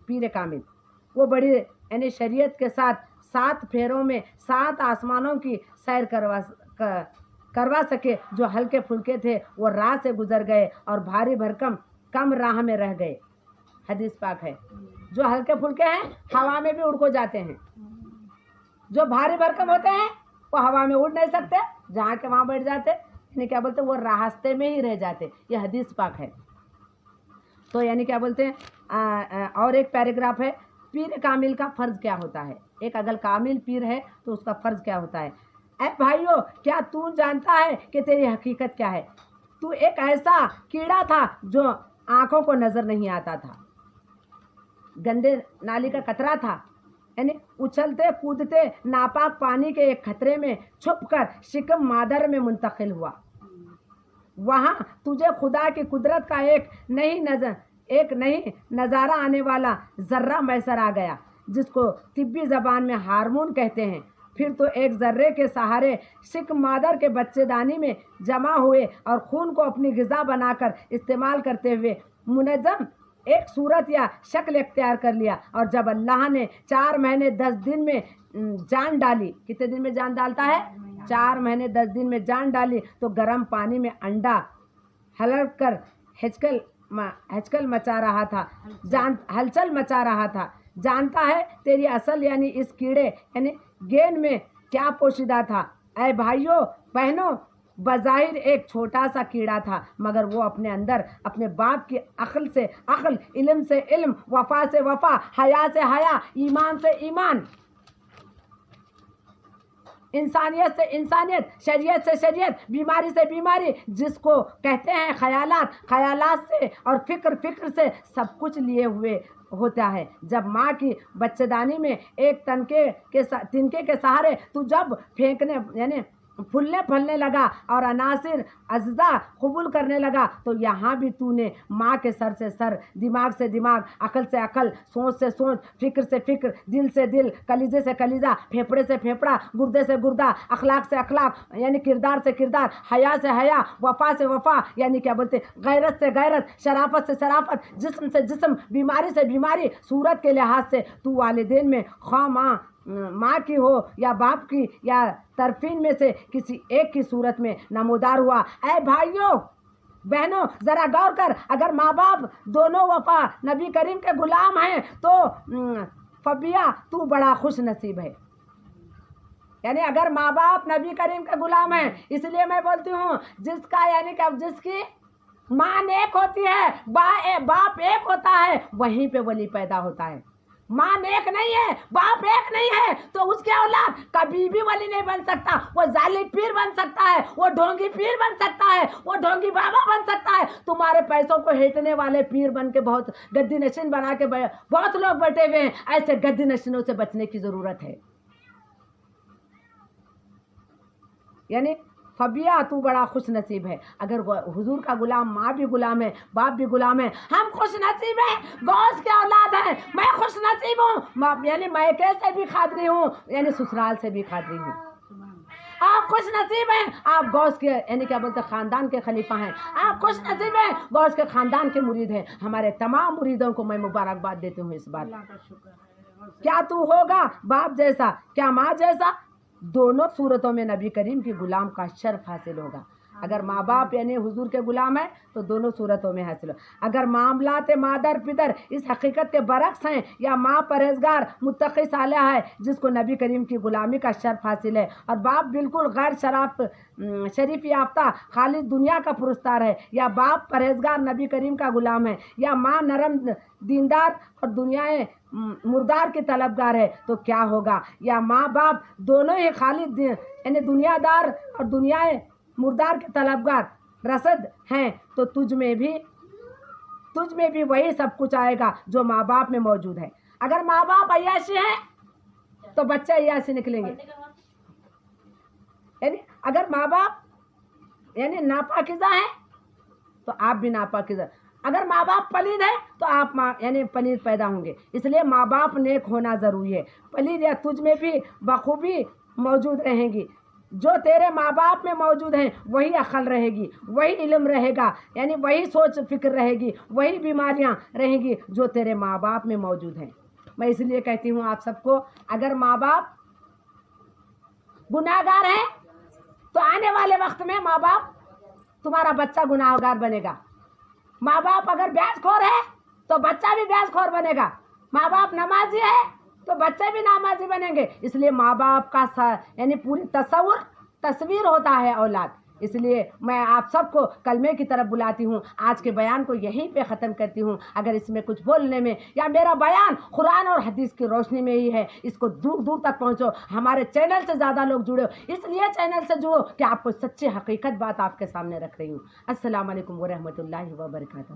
پیر کامل وہ بڑی یعنی شریعت کے ساتھ 7 پھیروں میں 7 آسمانوں کی سیر کروا سکے. جو ہلکے پھلکے تھے وہ راہ سے گزر گئے اور بھاری بھرکم کم راہ میں رہ گئے. حدیث پاک ہے. جو ہلکے پھلکے ہیں ہوا میں بھی اڑ کو جاتے ہیں، جو بھاری بھرکم ہوتے ہیں وہ ہوا میں اڑ نہیں سکتے، جہاں کے وہاں بیٹھ جاتے، یعنی کیا بولتے ہیں وہ راستے میں ہی رہ جاتے. یہ حدیث پاک ہے. تو یعنی کیا بولتے ہیں اور ایک پیراگراف ہے، پیر کامل کا فرض کیا ہوتا ہے. ایک اگر کامل پیر ہے تو اس کا فرض کیا ہوتا ہے. اے بھائیو، کیا تو جانتا ہے کہ تیری حقیقت کیا ہے؟ تو ایک ایسا کیڑا تھا جو آنکھوں کو نظر نہیں آتا تھا، گندے نالی کا قطرہ تھا، یعنی اچھلتے کودتے ناپاک پانی کے ایک خطرے میں چھپ کر شکم مادر میں منتقل ہوا. وہاں تجھے خدا کی قدرت کا ایک نئی نظارہ آنے والا ذرہ میسر آ گیا، جس کو طبی زبان میں ہارمون کہتے ہیں. پھر تو ایک ذرے کے سہارے شکم مادر کے بچے دانی میں جمع ہوئے اور خون کو اپنی غذا بنا کر استعمال کرتے ہوئے منظم ایک صورت یا شکل اختیار کر لیا. اور جب اللہ نے 4 مہینے 10 دن میں جان ڈالی، کتنے دن میں جان ڈالتا ہے؟ 4 مہینے 10 دن میں جان ڈالی، تو گرم پانی میں انڈا ہلک کر ہلچل مچا رہا تھا. جانتا ہے تیری اصل یعنی اس کیڑے یعنی گین میں کیا پوشیدہ تھا؟ اے بھائیو بہنوں، بظاہر ایک چھوٹا سا کیڑا تھا، مگر وہ اپنے اندر اپنے باپ کی عقل سے عقل، علم سے علم، وفا سے وفا، حیا سے حیا، ایمان سے ایمان، انسانیت سے انسانیت، شریعت سے شریعت، بیماری سے بیماری، جس کو کہتے ہیں خیالات سے اور فکر سے سب کچھ لیے ہوئے ہوتا ہے. جب ماں کی بچے دانی میں ایک تنکے کے سہارے تو جب پھینکنے یعنی پھولنے لگا اور عناصر اجزاء قبول کرنے لگا، تو یہاں بھی تو نے ماں کے سر سے سر، دماغ سے دماغ، عقل سے عقل، سوچ سے سوچ، فکر سے فکر، دل سے دل، کلیجے سے کلیجہ، پھیپڑے سے پھیپڑا، گردے سے گردہ، اخلاق سے اخلاق یعنی کردار سے کردار، حیا سے حیا، وفا سے وفا یعنی کیا بولتے، غیرت سے غیرت، شرافت سے شرافت، جسم سے جسم، بیماری سے بیماری، صورت کے لحاظ سے تو والدین میں خواہ ماں کی ہو یا باپ کی یا طرفین میں سے کسی ایک کی صورت میں نمودار ہوا. اے بھائیوں بہنوں، ذرا غور کر، اگر ماں باپ دونوں وفا نبی کریم کے غلام ہیں تو فبیا تو بڑا خوش نصیب ہے. یعنی اگر ماں باپ نبی کریم کے غلام ہیں، اس لیے میں بولتی ہوں جس کا یعنی کہ جس کی ماں نیک ہوتی ہے، باپ ایک ہوتا ہے، وہیں پہ ولی پیدا ہوتا ہے. ماں نیک نہیں ہے، باپ ایک نہیں ہے، تو اس کے اولاد کبھی بھی ولی نہیں بن سکتا. وہ ظالم پیر بن سکتا ہے، وہ ڈھونگی پیر بن سکتا ہے، وہ ڈھونگی بابا بن سکتا ہے. تمہارے پیسوں کو ہیٹنے والے پیر بن کے بہت گدی نشین بنا کے بہت لوگ بیٹھے ہوئے ہیں. ایسے گدی نشینوں سے بچنے کی ضرورت ہے. یعنی فبیا تو بڑا خوش نصیب ہے. اگر حضور کا غلام، ماں بھی غلام ہے، باپ بھی غلام ہے، ہم خوش نصیب ہیں. غوث کے اولاد ہیں، میں خوش نصیب ہوں. یعنی میکے سے بھی قادری ہوں، یعنی سسرال سے بھی قادری ہوں. آپ خوش نصیب ہیں، آپ غوث کے یعنی کیا بولتے خاندان کے خلیفہ ہیں. آپ خوش نصیب ہیں، غوث کے خاندان کے مرید ہیں. ہمارے تمام مریدوں کو میں مبارکباد دیتی ہوں اس بات. کیا تو ہوگا باپ جیسا، کیا ماں جیسا؟ دونوں صورتوں میں نبی کریم کی غلام کا شرف حاصل ہوگا. اگر ماں باپ یعنی حضور کے غلام ہیں تو دونوں صورتوں میں حاصل ہو. اگر معاملات مادر پدر اس حقیقت کے برعکس ہیں، یا ماں پرہیزگار متقی صالحہ ہے جس کو نبی کریم کی غلامی کا شرف حاصل ہے، اور باپ بالکل غیر شریف یافتہ خالص دنیا کا پرستار ہے، یا باپ پرہیزگار نبی کریم کا غلام ہے، یا ماں نرم دیندار اور دنیا مردار کی طلبگار ہے، تو کیا ہوگا؟ یا ماں باپ دونوں ہی خالص یعنی دنیا دار اور دنیا مردار کے طلبگار رسد ہیں، تو تجھ میں بھی وہی سب کچھ آئے گا جو ماں باپ میں موجود ہے. اگر ماں باپ عیاشی ہیں تو بچے عیاشی نکلیں گے. یعنی اگر ماں باپ یعنی ناپاکیزہ ہیں تو آپ بھی ناپاکیزہ. اگر ماں باپ پلید ہیں تو آپ یعنی پلید پیدا ہوں گے. اس لیے ماں باپ نیک ہونا ضروری ہے. پلید یا تجھ میں بھی بخوبی موجود رہیں گی. جو تیرے ماں باپ میں موجود ہیں وہی عقل رہے گی، وہی علم رہے گا، یعنی وہی سوچ فکر رہے گی، وہی بیماریاں رہیں گی جو تیرے ماں باپ میں موجود ہیں۔ میں اس لیے کہتی ہوں آپ سب کو، اگر ماں باپ گناہ گار ہیں تو آنے والے وقت میں ماں باپ تمہارا بچہ گناہ گار بنے گا۔ ماں باپ اگر بیاج خور ہے تو بچہ بھی بیاج خور بنے گا۔ ماں باپ نمازی ہے تو بچے بھی نمازی بنیں گے۔ اس لیے ماں باپ کا یعنی پوری تصویر ہوتا ہے اولاد۔ اس لیے میں آپ سب کو کلمے کی طرف بلاتی ہوں۔ آج کے بیان کو یہیں پہ ختم کرتی ہوں۔ اگر اس میں کچھ بولنے میں یا میرا بیان قرآن اور حدیث کی روشنی میں ہی ہے، اس کو دور دور تک پہنچو۔ ہمارے چینل سے زیادہ لوگ جڑو، اس لیے چینل سے جڑو کہ آپ کو سچی حقیقت بات آپ کے سامنے رکھ رہی ہوں۔ السلام علیکم ورحمۃ اللہ وبرکاتہ۔